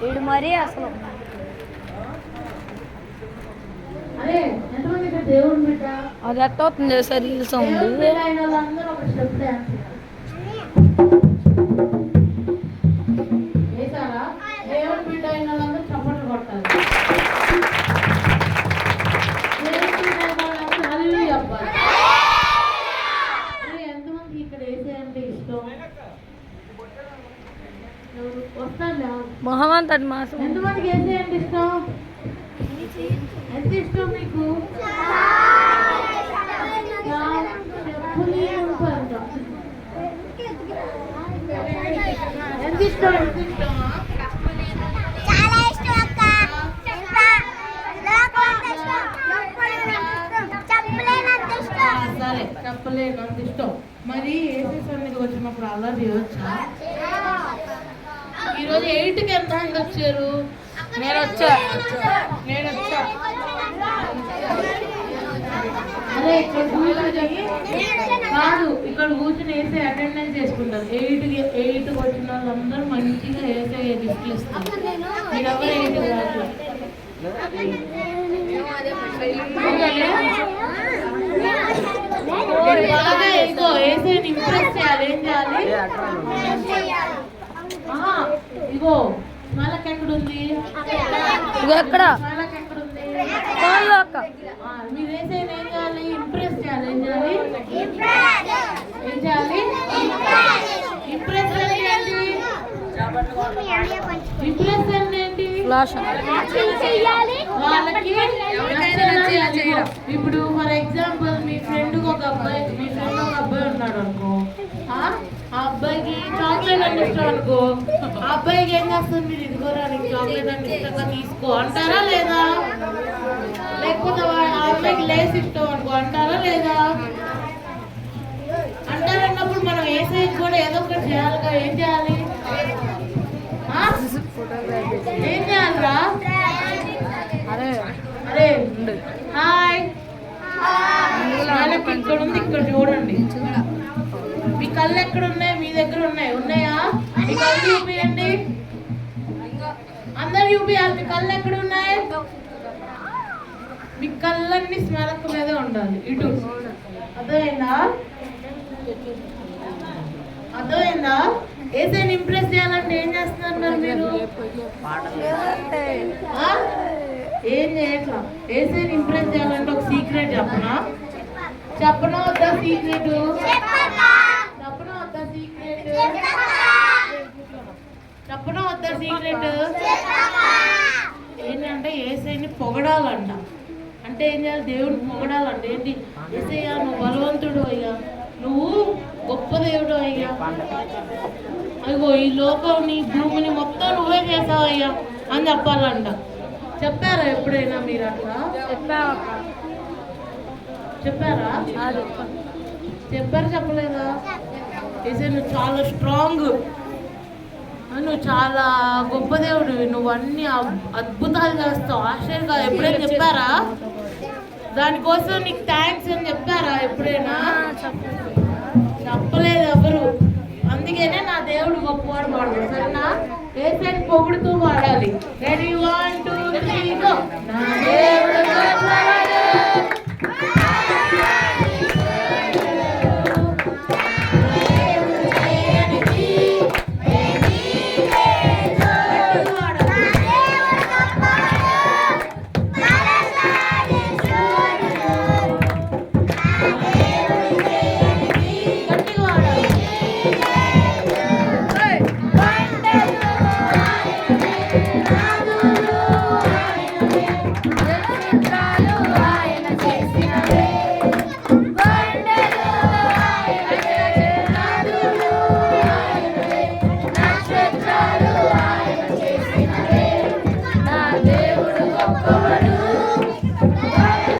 వీడు మరీ అసలు అది ఎట్ట అవుతుంది సార్ రీల్స్ ఉంది. మహమంతటి మాసం ఎంతమందికి ఏసీ అంటే ఇష్టం? ఎంత ఇష్టం మీకు? ఎంత ఇష్టం? సరే చెప్పలేనంత ఇష్టం. మరి ఏసీ సన్నిధికి వచ్చినప్పుడు అల్లరి చేయవచ్చా? ఈరోజు 8కి ఎంత మంది వచ్చారు? నేను వచ్చా. అదే ఇక్కడ కూర్చొని కాదు, ఇక్కడ కూర్చొని వేసే అటెండెన్స్ చేసుకుంటారు. 8కి వచ్చిన వాళ్ళందరూ మంచిగా వేసే లిస్టులు ఇస్తారు. మీరు ఎవరు 8కి రాదు. బాగా ఇగో వేసేని ఇంప్రెస్ చేయాలి. ఏం చేయాలి? ఇగో స్మైలక్ ఎక్కడుంది? ఎక్కడ మీరు వేసేది ఏం చేయాలి? ఇంప్రెస్ చేయాలి. ఏం చేయాలి? ఇంప్రెస్ ఏంటి? ఇంప్రెస్ ఏంటి? వాళ్ళకి ఇప్పుడు ఫర్ ఎగ్జాంపుల్ మీ ఫ్రెండ్ ఒక అబ్బాయి ఉన్నాడు అనుకో, ఆ అబ్బాయికి చాక్లెట్ అంటే ఇష్టం అనుకో, ఆ అబ్బాయికి ఏం చేస్తుంది? మీరు ఇదిగోరా నీకు చాక్లెట్ అంటే ఇష్టంగా తీసుకో అంటారా లేదా? లేకపోతే ఆ అబ్బాయికి లేస్ ఇష్టం అనుకో అంటారా లేదా? అంటారన్నప్పుడు మనం వేసే కూడా ఏదో ఒకటి చేయాలిగా. ఏం చేయాలి? ఏం చేయాలిరా? అరే హాయ్, ఇక్కడ ఉంది, ఇక్కడ చూడండి. మీ కళ్ళు ఎక్కడ ఉన్నాయి? మీ దగ్గర ఉన్నాయా? మీ కళ్ళు చూపియండి. అందరు చూపియాలి. మీ కళ్ళు ఎక్కడ ఉన్నాయి? మీ కళ్ళన్నీ స్మెలక్ మీదే ఉండాలి. ఇటు అర్థమైందా? ఏసైనా ఇంప్రెస్ చేయాలంటే ఏం చేస్తున్నారు మరి మీరు? ఏం చేయట్లా. ఏసైనా ఇంప్రెస్ చేయాలంటే ఒక సీక్రెట్ చెప్పనా వద్దా? సీక్రెట్ చెప్పనా వద్దా? సీక్రెట్ ఏంటంటే ఏసైని పొగడాలంట. అంటే ఏం చేయాలి? దేవుడిని పొగడాలంట. ఏంటి? ఏసయ్యా నువ్వు బలవంతుడు అయ్యా, నువ్వు గొప్ప దేవుడు అయ్యా, అయ్యో ఈ లోకంని భూమిని మొత్తం నువ్వే చేసావు అయ్యా అని చెప్పాలంట. చెప్పారా ఎప్పుడైనా మీరు అట్లా? చెప్పారా? చెప్పలేదా? ఏసయ్య నువ్వు చాలా స్ట్రాంగ్, నువ్వు చాలా గొప్ప దేవుడు, నువ్వు అన్ని అద్భుతాలు చేస్తావు, ఆశ్చర్యంగా ఎప్పుడైనా చెప్పారా? దానికోసం నీకు థ్యాంక్స్ అని చెప్పారా ఎప్పుడైనా? చెప్పలేదు ఎవరు. అందుకనే నా దేవుడు గొప్పవాడు పాడతాడు. సరేనా? ఏసైని పొగుడుతూ పాడాలి.